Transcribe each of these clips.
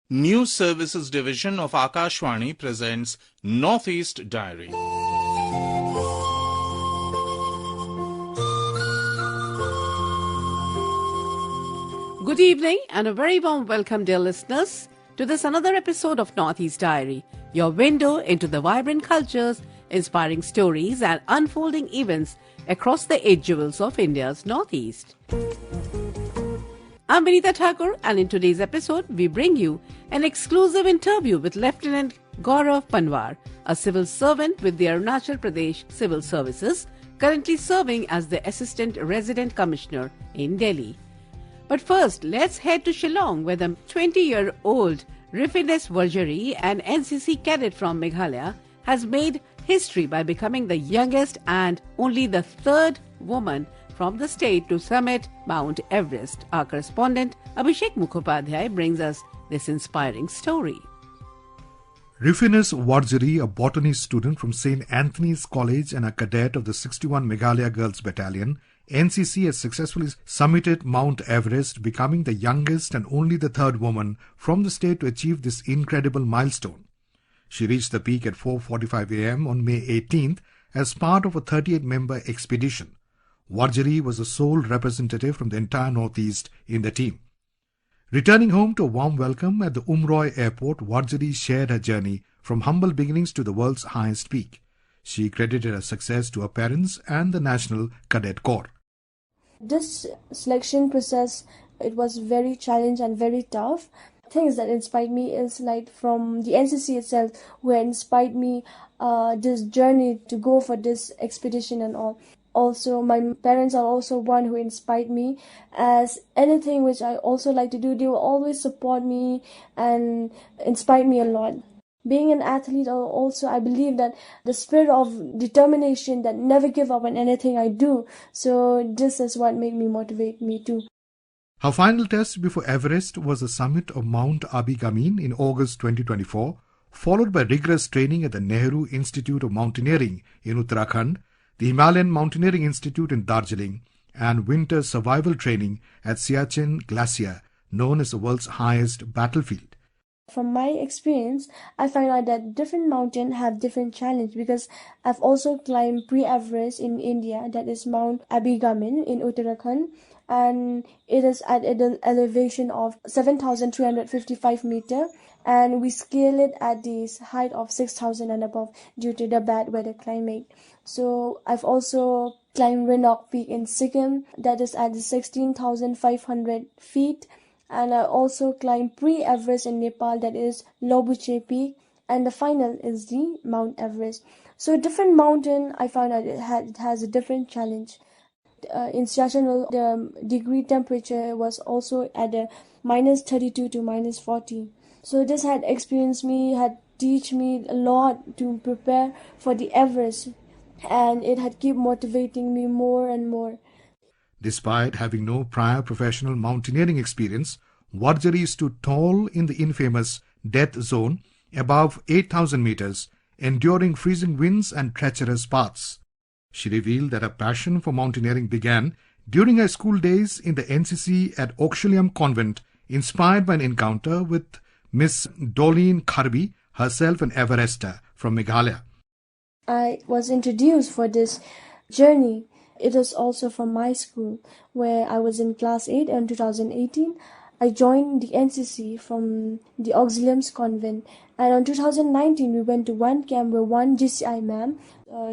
News Services Division of Akashvani presents Northeast Diary. Good evening and a very warm welcome, dear listeners, to this another episode of Northeast Diary, your window into the vibrant cultures, inspiring stories and unfolding events across the 8 jewels of India's Northeast. I'm Vinita Thakur, and in today's episode, we bring you an exclusive interview with Lieutenant Gaurav Panwar, a civil servant with the Arunachal Pradesh Civil Services, currently serving as the Assistant Resident Commissioner in Delhi. But first, let's head to Shillong, where the 20-year-old Rifines Warjari, an NCC cadet from Meghalaya, has made history by becoming the youngest and only the third woman from the state to summit Mount Everest. Our correspondent Abhishek Mukhopadhyay brings us this inspiring story. Rifines Warjari, a botany student from St. Anthony's College and a cadet of the 61 Meghalaya Girls Battalion, NCC has successfully summited Mount Everest, becoming the youngest and only the third woman from the state to achieve this incredible milestone. She reached the peak at 4:45 a.m. on May 18th as part of a 38-member expedition. Warjari was the sole representative from the entire Northeast in the team. Returning home to a warm welcome at the Umroi airport, Warjari shared her journey from humble beginnings to the world's highest peak. She credited her success to her parents and the National Cadet Corps. This selection process, it was very challenging and very tough. Things that inspired me is like from the NCC itself, who inspired me this journey to go for this expedition and all. Also, my parents are also one who inspired me, as anything which I also like to do, they will always support me and inspire me a lot. Being an athlete also, I believe that the spirit of determination that never give up on anything I do. So this is what made me motivate me too. Her final test before Everest was the summit of Mount Abigamin in August 2024, followed by rigorous training at the Nehru Institute of Mountaineering in Uttarakhand, the Himalayan Mountaineering Institute in Darjeeling, and winter survival training at Siachen Glacier, known as the world's highest battlefield. From my experience, I find out that different mountains have different challenges, because I've also climbed pre-Everest in India, that is Mount Abigamin in Uttarakhand, and it is at an elevation of 7,355 meters, and we scale it at the height of 6,000 and above due to the bad weather climate. So I've also climbed Ranok Peak in Sikkim, that is at 16,500 feet, and I also climbed pre-Everest in Nepal, that is Lobuche Peak, and the final is the Mount Everest. So different mountain, I found out it has a different challenge. In Siachen, the degree temperature was also at a minus 32 to minus 40. So this had teach me a lot to prepare for the Everest, and it had kept motivating me more and more. Despite having no prior professional mountaineering experience, Warjari stood tall in the infamous death zone above 8,000 meters, enduring freezing winds and treacherous paths. She revealed that her passion for mountaineering began during her school days in the NCC at Okshalyam Convent, inspired by an encounter with Miss Dolene Kharbi, herself an Everester from Meghalaya. I was introduced for this journey. It is also from my school, where I was in class 8 in 2018. I joined the NCC from the Okshalyam's Convent, and in 2019 we went to one camp where one GCI ma'am,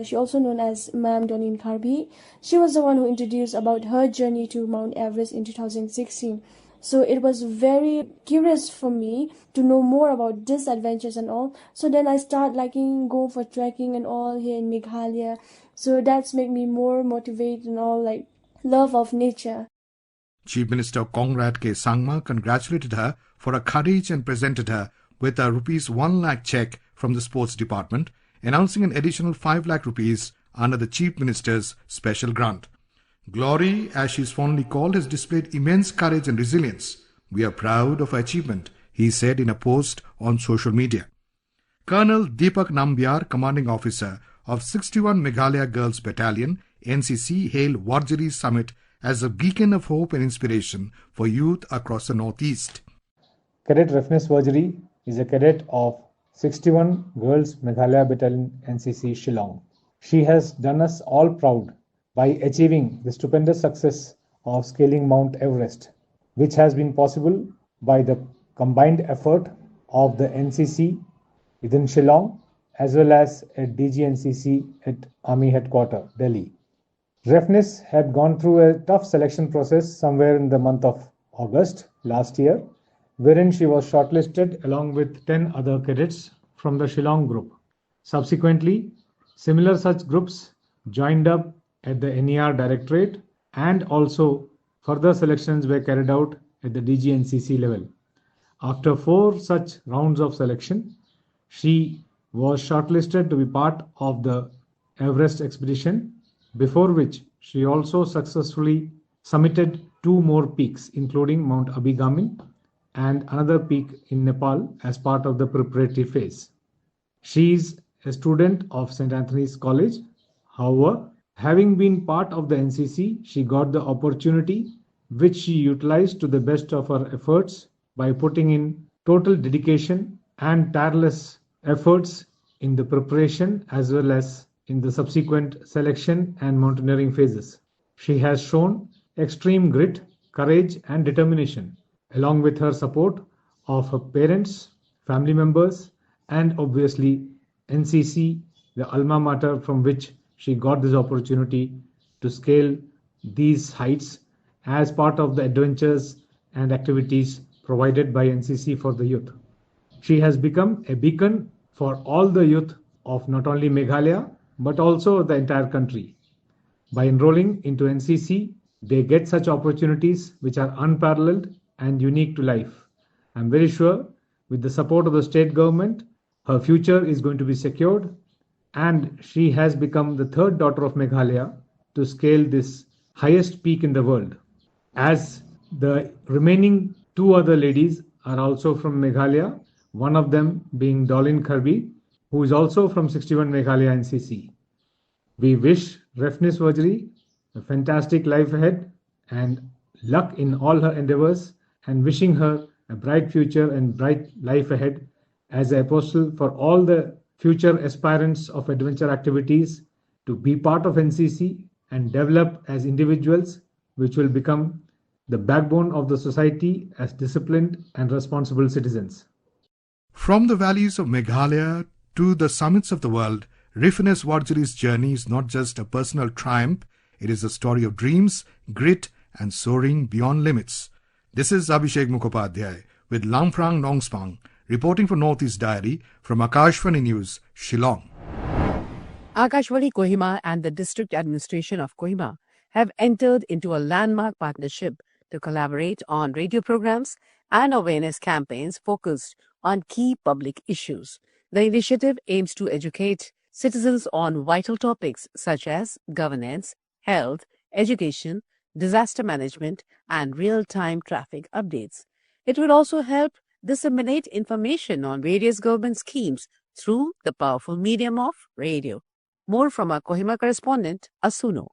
she also known as Ma'am Dolene Kharbi, she was the one who introduced about her journey to Mount Everest in 2016. So it was very curious for me to know more about these adventures and all. So then I start liking go for trekking and all here in Meghalaya. So that's made me more motivated and all, like love of nature. Chief Minister Conrad K. Sangma congratulated her for her courage and presented her with a rupees 1 lakh cheque from the sports department, announcing an additional 5 lakh rupees under the Chief Minister's special grant. Glory, as she is fondly called, has displayed immense courage and resilience. We are proud of her achievement, he said in a post on social media. Colonel Deepak Nambiar, commanding officer of 61 Meghalaya Girls Battalion, NCC, hailed Warjari's summit as a beacon of hope and inspiration for youth across the Northeast. Cadet Refnes Wajri is a cadet of 61 Girls Meghalaya Battalion NCC Shillong. She has done us all proud by achieving the stupendous success of scaling Mount Everest, which has been possible by the combined effort of the NCC within Shillong as well as at DGNCC at Army Headquarters, Delhi. Refnes had gone through a tough selection process somewhere in the month of August last year, wherein she was shortlisted along with 10 other cadets from the Shillong group. Subsequently, similar such groups joined up at the NER Directorate, and also further selections were carried out at the DGNCC level. After 4 such rounds of selection, she was shortlisted to be part of the Everest expedition, before which she also successfully summited 2 more peaks, including Mount Abigamin and another peak in Nepal as part of the preparatory phase. She is a student of St. Anthony's College. However, having been part of the NCC, she got the opportunity which she utilized to the best of her efforts by putting in total dedication and tireless efforts in the preparation as well as in the subsequent selection and mountaineering phases. She has shown extreme grit, courage and determination, along with her support of her parents, family members and obviously NCC, the alma mater from which she got this opportunity to scale these heights as part of the adventures and activities provided by NCC for the youth. She has become a beacon for all the youth of not only Meghalaya but also the entire country. By enrolling into NCC, they get such opportunities which are unparalleled and unique to life. I'm very sure with the support of the state government, her future is going to be secured, and she has become the 3rd daughter of Meghalaya to scale this highest peak in the world. As the remaining 2 other ladies are also from Meghalaya, one of them being Dolin Kirby, who is also from 61 Meghalaya NCC. We wish Refnes Wajri a fantastic life ahead and luck in all her endeavors, and wishing her a bright future and bright life ahead as an apostle for all the future aspirants of adventure activities to be part of NCC and develop as individuals which will become the backbone of the society as disciplined and responsible citizens. From the valleys of Meghalaya to the summits of the world, Refnes Wajri's journey is not just a personal triumph, it is a story of dreams, grit and soaring beyond limits. This is Abhishek Mukhopadhyay with Lamprang Nongspang reporting for Northeast Diary from Akashvani News, Shillong. Akashvani Kohima and the District Administration of Kohima have entered into a landmark partnership to collaborate on radio programs and awareness campaigns focused on key public issues. The initiative aims to educate citizens on vital topics such as governance, health, education, disaster management, and real-time traffic updates. It will also help disseminate information on various government schemes through the powerful medium of radio. More from our Kohima correspondent, Asuno.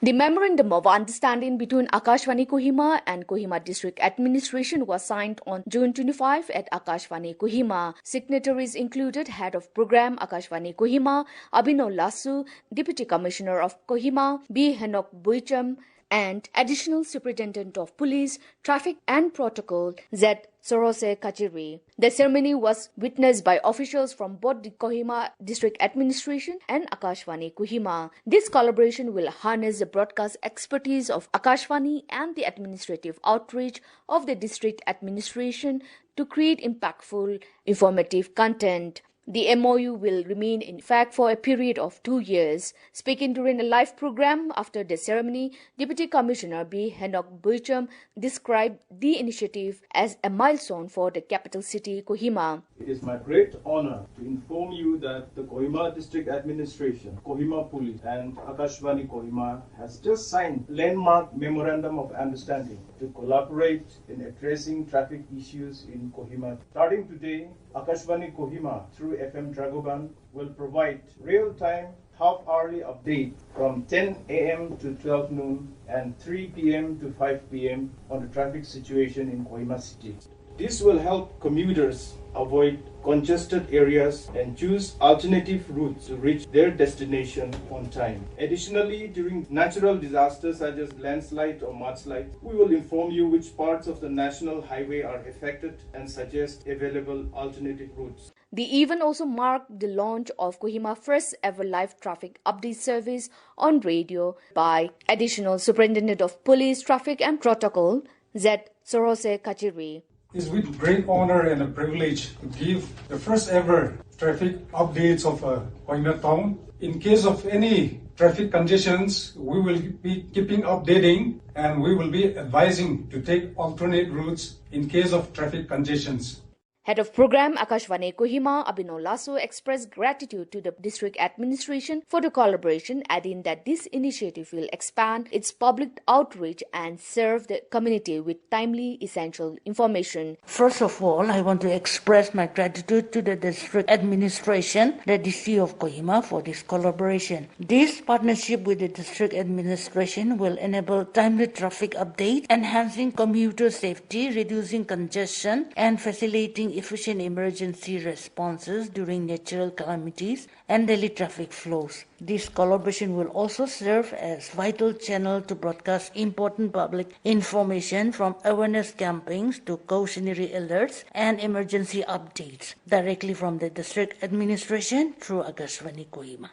The Memorandum of Understanding between Akashvani Kohima and Kohima District Administration was signed on June 25 at Akashvani Kohima. Signatories included Head of Program Akashvani Kohima, Abhinav Lasu, Deputy Commissioner of Kohima, B. Henok Buicham, and Additional Superintendent of Police, Traffic and Protocol, Z. Sorose Kachiri. The ceremony was witnessed by officials from both the Kohima District Administration and Akashvani Kohima. This collaboration will harness the broadcast expertise of Akashvani and the administrative outreach of the District Administration to create impactful, informative content. The MOU will remain in effect for a period of 2 years. Speaking during a live program after the ceremony, Deputy Commissioner B. Henok Buicham described the initiative as a milestone for the capital city, Kohima. It is my great honor to inform you that the Kohima District Administration, Kohima Police and Akashvani Kohima has just signed landmark Memorandum of Understanding to collaborate in addressing traffic issues in Kohima. Starting today, Akashvani Kohima through FM Dragoban will provide real-time half-hourly update from 10 a.m. to 12 noon and 3 p.m. to 5 p.m. on the traffic situation in Kohima city. This will help commuters avoid congested areas and choose alternative routes to reach their destination on time. Additionally, during natural disasters such as landslide or mudslide, we will inform you which parts of the national highway are affected and suggest available alternative routes. The event also marked the launch of Kohima's first ever live traffic update service on radio by Additional Superintendent of Police, Traffic and Protocol, Z. Sorose Kachiri. It's with great honor and a privilege to give the first ever traffic updates of Kohima town. In case of any traffic congestions, we will be keeping updating and we will be advising to take alternate routes in case of traffic congestions. Head of Program Akashvani Kohima, Abhinav Lasso, expressed gratitude to the district administration for the collaboration, adding that this initiative will expand its public outreach and serve the community with timely, essential information. First of all, I want to express my gratitude to the district administration, the DC of Kohima, for this collaboration. This partnership with the district administration will enable timely traffic updates, enhancing commuter safety, reducing congestion, and facilitating efficient emergency responses during natural calamities and daily traffic flows. This collaboration will also serve as vital channel to broadcast important public information from awareness campaigns to cautionary alerts and emergency updates directly from the district administration through Akashvani Kohima.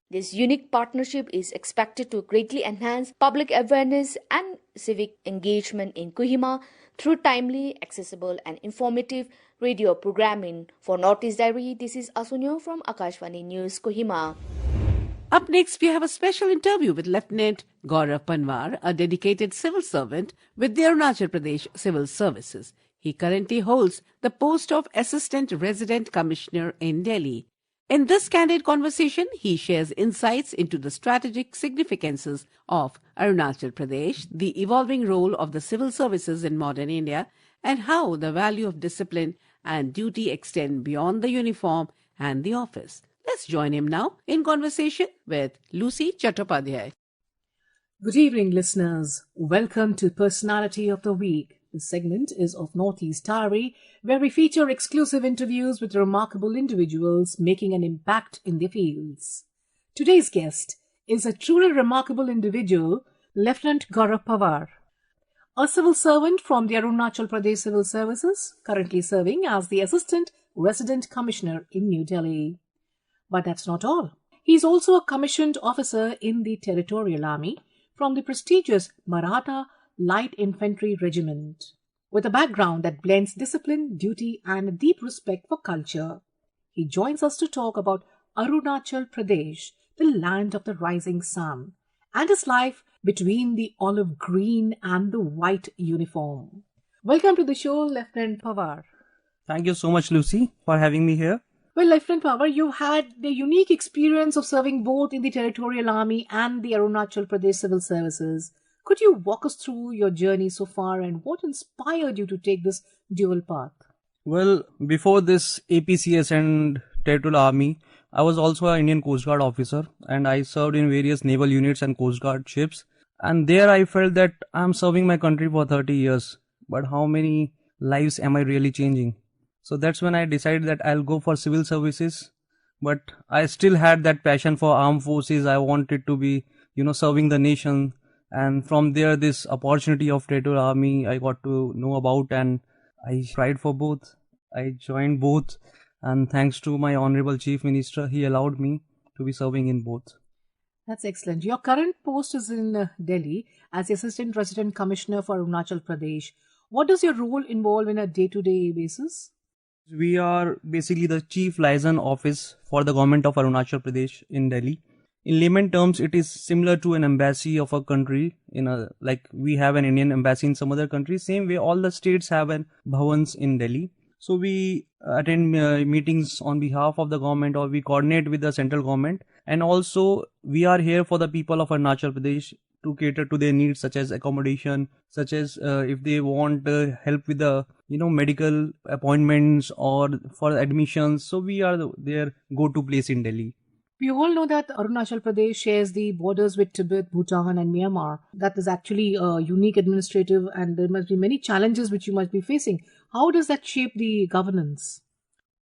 This unique partnership is expected to greatly enhance public awareness and civic engagement in Kohima through timely, accessible and informative radio programming. For Northeast Diary, this is Asunyo from Akashvani News, Kohima. Up next, we have a special interview with Lieutenant Gaurav Panwar, a dedicated civil servant with the Arunachal Pradesh Civil Services. He currently holds the post of Assistant Resident Commissioner in Delhi. In this candid conversation, he shares insights into the strategic significances of Arunachal Pradesh, the evolving role of the civil services in modern India, and how the value of discipline and duty extend beyond the uniform and the office. Let's join him now in conversation with Lucy Chattopadhyay. Good evening, listeners. Welcome to Personality of the Week. This segment is of Northeast Diary, where we feature exclusive interviews with remarkable individuals making an impact in their fields. Today's guest is a truly remarkable individual, Lieutenant Gaurav Panwar, a civil servant from the Arunachal Pradesh Civil Services, currently serving as the Assistant Resident Commissioner in New Delhi. But that's not all. He is also a commissioned officer in the Territorial Army from the prestigious Maratha Light Infantry Regiment, with a background that blends discipline, duty and a deep respect for culture. He joins us to talk about Arunachal Pradesh, the land of the rising sun, and his life between the olive green and the white uniform. Welcome to the show, Lieutenant Panwar. Thank you so much, Lucy, for having me here. Well, Lieutenant Panwar, you had the unique experience of serving both in the Territorial Army and the Arunachal Pradesh Civil Services. Could you walk us through your journey so far and what inspired you to take this dual path? Well, before this APCS and Territorial Army, I was also an Indian Coast Guard officer and I served in various naval units and Coast Guard ships. And there I felt that I'm serving my country for 30 years. But how many lives am I really changing? So that's when I decided that I'll go for civil services. But I still had that passion for armed forces. I wanted to be, serving the nation. And from there, this opportunity of Territorial Army, I got to know about and I tried for both. I joined both. And thanks to my Honorable Chief Minister, he allowed me to be serving in both. That's excellent. Your current post is in Delhi as the Assistant Resident Commissioner for Arunachal Pradesh. What does your role involve in a day-to-day basis? We are basically the chief liaison office for the government of Arunachal Pradesh in Delhi. In layman terms, it is similar to an embassy of a country. Like we have an Indian embassy in some other countries. Same way, all the states have an bhavans in Delhi. So we attend meetings on behalf of the government or we coordinate with the central government. And also we are here for the people of Arunachal Pradesh to cater to their needs such as accommodation, such as if they want help with the medical appointments or for admissions. So we are their go-to place in Delhi. We all know that Arunachal Pradesh shares the borders with Tibet, Bhutan and Myanmar. That is actually unique administrative and there must be many challenges which you must be facing. How does that shape the governance?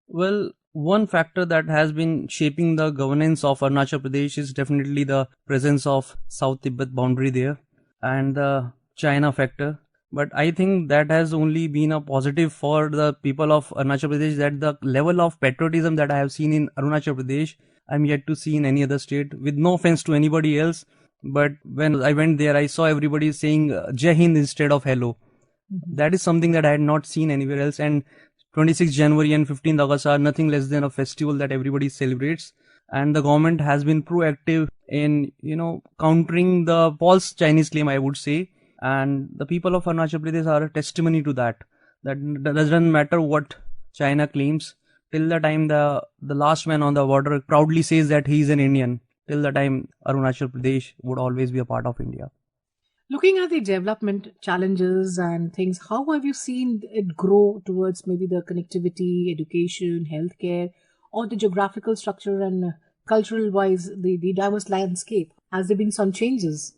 Well, one factor that has been shaping the governance of Arunachal Pradesh is definitely the presence of South Tibet boundary there and the China factor. But I think that has only been a positive for the people of Arunachal Pradesh, that the level of patriotism that I have seen in Arunachal Pradesh, I'm yet to see in any other state, with no offense to anybody else. But when I went there, I saw everybody saying Jai Hind instead of hello. That is something that I had not seen anywhere else. And 26th January and 15th August are nothing less than a festival that everybody celebrates. And the government has been proactive in, countering the false Chinese claim, I would say. And the people of Arunachal Pradesh are a testimony to that. That doesn't matter what China claims. Till the time the last man on the border proudly says that he is an Indian, till the time Arunachal Pradesh would always be a part of India. Looking at the development challenges and things, how have you seen it grow towards maybe the connectivity, education, healthcare, or the geographical structure and cultural-wise, the diverse landscape? Has there been some changes?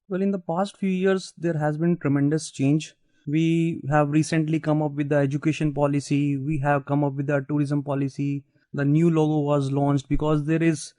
Well, in the past few years, there has been tremendous change. We have recently come up with the education policy. We have come up with the tourism policy. The new logo was launched because there is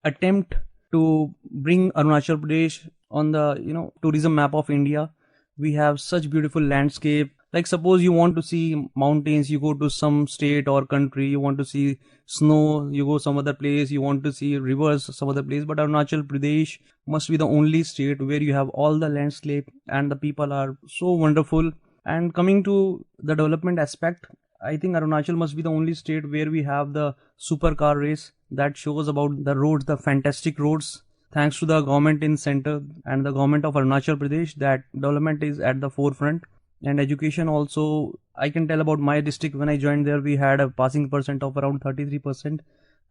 attempt to bring Arunachal Pradesh on the tourism map of India. We have such beautiful landscape. Like suppose you want to see mountains, you go to some state or country. You want to see snow, you go some other place. You want to see rivers, some other place. But Arunachal Pradesh must be the only state where you have all the landscape and the people are so wonderful. And coming to the development aspect, I think Arunachal must be the only state where we have the supercar race that shows about the roads, the fantastic roads. Thanks to the government in center and the government of Arunachal Pradesh, that development is at the forefront. And education also, I can tell about my district. When I joined there, we had a passing percent of around 33%.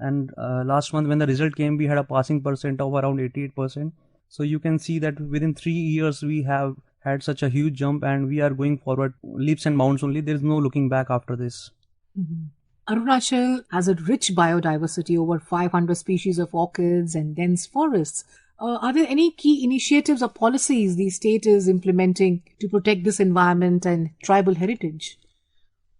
And last month when the result came, we had a passing percent of around 88%. So you can see that within 3 years, we have had such a huge jump and we are going forward leaps and bounds only. There is no looking back after this. Arunachal has a rich biodiversity, over 500 species of orchids and dense forests. Are there any key initiatives or policies the state is implementing to protect this environment and tribal heritage?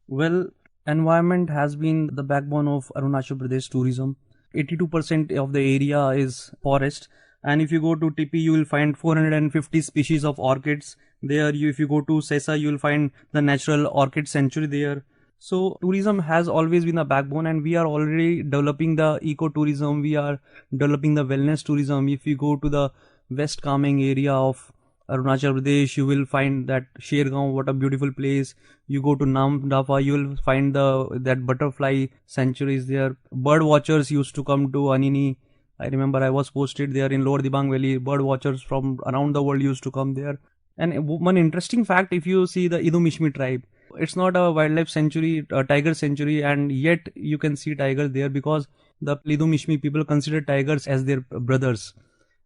Well, environment has been the backbone of Arunachal Pradesh tourism. 82% of the area is forest. And if you go to Tipi, you will find 450 species of orchids there. If you go to Sesa, you will find the natural orchid sanctuary there. So tourism has always been a backbone, and we are already developing the ecotourism. We are developing the wellness tourism. If you go to the West Kameng area of Arunachal Pradesh, you will find that Shergaon, what a beautiful place. You go to Namdafa, you will find that butterfly sanctuary is there. Bird watchers used to come to Anini. I remember I was posted there in Lower Dibang Valley. Bird watchers from around the world used to come there. And one interesting fact, if you see the Idumishmi tribe, it's not a wildlife sanctuary, a tiger sanctuary, and yet you can see tigers there because the Idumishmi people consider tigers as their brothers.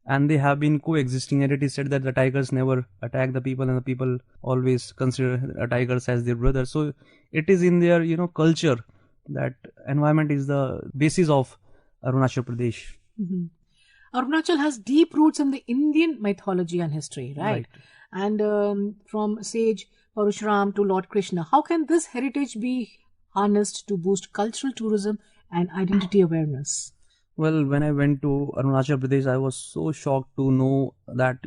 And they have been coexisting, and it is said that the tigers never attack the people and the people always consider tigers as their brothers. So it is in their culture that environment is the basis of Arunachal Pradesh. Arunachal has deep roots in the Indian mythology and history, right? And from sage Parashuram to Lord Krishna, how can this heritage be harnessed to boost cultural tourism and identity awareness? Well, when I went to Arunachal Pradesh, I was so shocked to know that,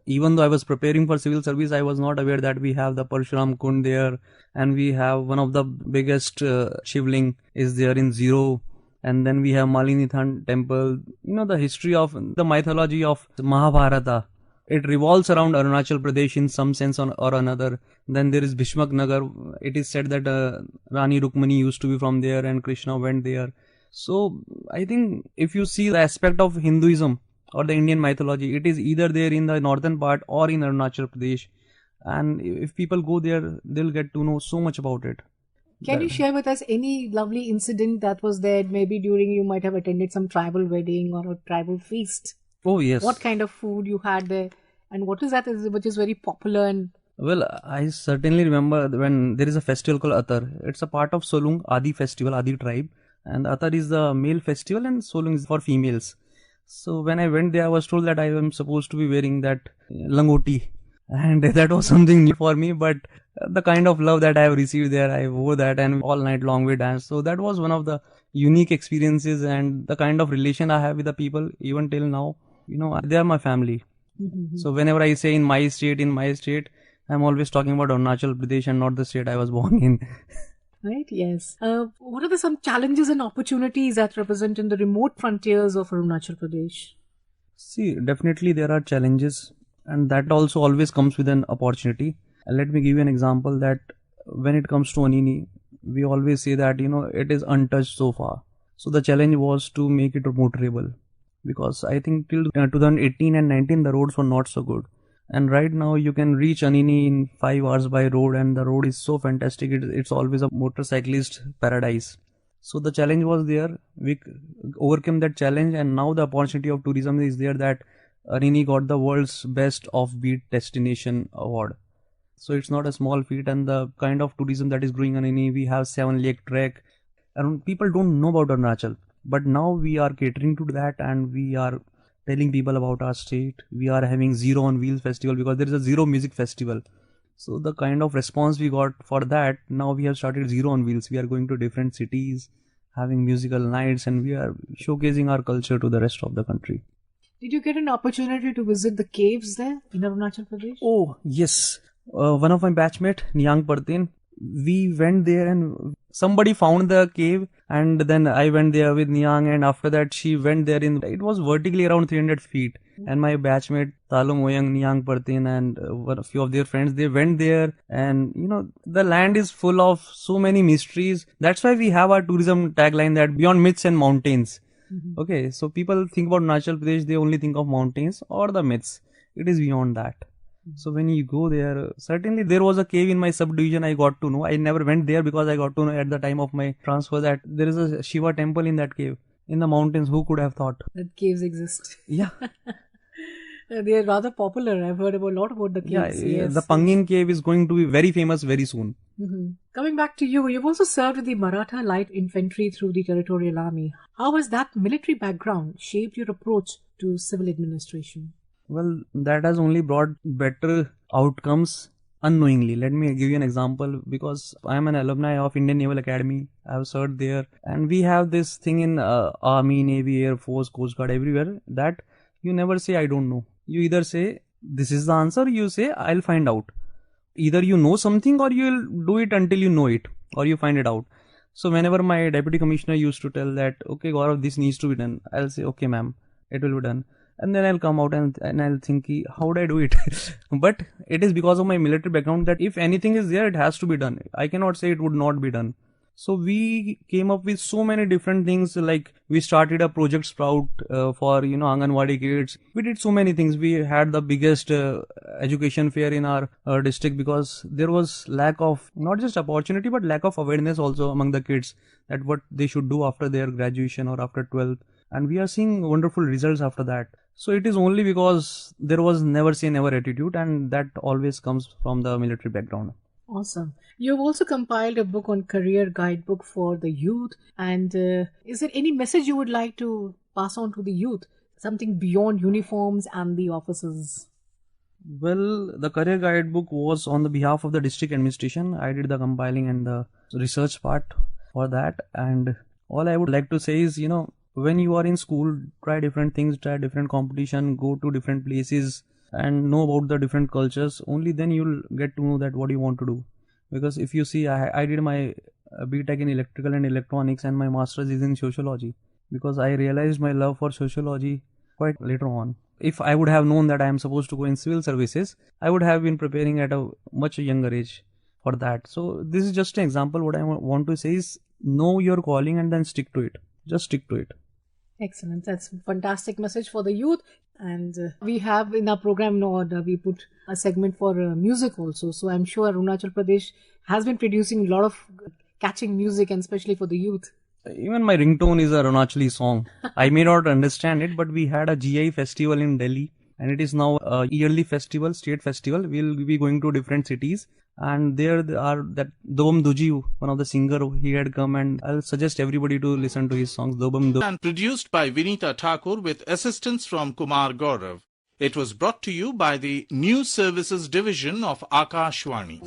even though I was preparing for civil service, I was not aware that we have the Parshuram Kund there, and we have one of the biggest Shivling is there in Zero, and then we have Malinithan temple. The history of the mythology of Mahabharata, it revolves around Arunachal Pradesh in some sense or another. Then there is Bhishmak Nagar. It is said that Rani Rukmani used to be from there and Krishna went there. So I think if you see the aspect of Hinduism or the Indian mythology, it is either there in the northern part or in Arunachal Pradesh. And if people go there, they'll get to know so much about it. Can you share with us any lovely incident that was there? Maybe during you might have attended some tribal wedding or a tribal feast. Oh, yes. What kind of food you had there? And what is that which is very popular? Well, I certainly remember when there is a festival called Atar. It's a part of Solung Adi festival, Adi tribe. And Atar is the male festival and Solung is for females. So when I went there, I was told that I am supposed to be wearing that langoti. and that was something new for me, but the kind of love that I have received there, I wore that and all night long we danced. So that was one of the unique experiences, and the kind of relation I have with the people even till now, they are my family. So whenever I say in my state, I'm always talking about Arunachal Pradesh and not the state I was born in. Right, yes. What are some challenges and opportunities that represent in the remote frontiers of Arunachal Pradesh? See, definitely there are challenges, and that also always comes with an opportunity. Let me give you an example that when it comes to Anini, we always say that, it is untouched so far. So the challenge was to make it motorable, because I think till 2018 and 19, the roads were not so good. And right now you can reach Anini in 5 hours by road, and the road is so fantastic. It's always a motorcyclist paradise. So the challenge was there. We overcame that challenge, and now the opportunity of tourism is there that Anini got the world's best offbeat destination award. So it's not a small feat, and the kind of tourism that is growing on Anini, we have 7-lake trek. And people don't know about Arunachal, but now we are catering to that, and we are telling people about our state. We are having Zero on Wheels festival because there is a Zero music festival. So the kind of response we got for that, now we have started Zero on Wheels. We are going to different cities, having musical nights, and we are showcasing our culture to the rest of the country. Did you get an opportunity to visit the caves there in Arunachal Pradesh? Oh, yes. One of my batchmate, Niang Partin, we went there and somebody found the cave, and then I went there with Niang, and after that she went there it was vertically around 300 feet. And my batchmate Talu Moyang, Niang Partin, and a few of their friends, they went there, and the land is full of so many mysteries. That's why we have our tourism tagline that beyond myths and mountains. Okay, so people think about Arunachal Pradesh, they only think of mountains or the myths. It is beyond that. So when you go there, certainly there was a cave in my subdivision. I got to know. I never went there because I got to know at the time of my transfer that there is a Shiva temple in that cave in the mountains. Who could have thought that caves exist? Yeah. They are rather popular. I've heard a lot about the caves. Yeah, yes. The Pangin cave is going to be very famous very soon. Coming back to you, you've also served with the Maratha Light Infantry through the Territorial Army. How has that military background shaped your approach to civil administration? Well, that has only brought better outcomes unknowingly. Let me give you an example, because I am an alumni of Indian Naval Academy. I have served there, and we have this thing in Army, Navy, Air Force, Coast Guard, everywhere, that you never say I don't know. You either say this is the answer, you say I'll find out. Either you know something or you'll do it until you know it or you find it out. So whenever my deputy commissioner used to tell that, okay Gaurav, this needs to be done, I'll say okay ma'am, it will be done. And then I'll come out and I'll think, how would I do it? But it is because of my military background that if anything is there, it has to be done. I cannot say it would not be done. So we came up with so many different things, like we started a project Sprout for Anganwadi kids. We did so many things. We had the biggest education fair in our district, because there was lack of not just opportunity but lack of awareness also among the kids that what they should do after their graduation or after 12th. And we are seeing wonderful results after that. So it is only because there was never say never attitude, and that always comes from the military background. Awesome. You've also compiled a book on career guidebook for the youth. And is there any message you would like to pass on to the youth? Something beyond uniforms and the officers? Well, the career guidebook was on the behalf of the district administration. I did the compiling and the research part for that. And all I would like to say is, when you are in school, try different things, try different competition, go to different places and know about the different cultures. Only then you'll get to know that what you want to do. Because if you see, I did my BTech in electrical and electronics, and my master's is in sociology, because I realized my love for sociology quite later on. If I would have known that I am supposed to go in civil services, I would have been preparing at a much younger age for that. So this is just an example. What I want to say is, know your calling and then stick to it. Just stick to it. Excellent. That's a fantastic message for the youth. And we have in our program, we put a segment for music also. So I'm sure Arunachal Pradesh has been producing a lot of catching music, and especially for the youth. Even my ringtone is a Arunachali song. I may not understand it, but we had a GI festival in Delhi, and it is now a yearly festival, state festival. We'll be going to different cities, and there are that Dobam Duji, one of the singer, he had come, and I'll suggest everybody to listen to his songs. Dobam Duji. And produced by Vinita Thakur with assistance from Kumar Gaurav. It was brought to you by the News Services Division of Akashvani.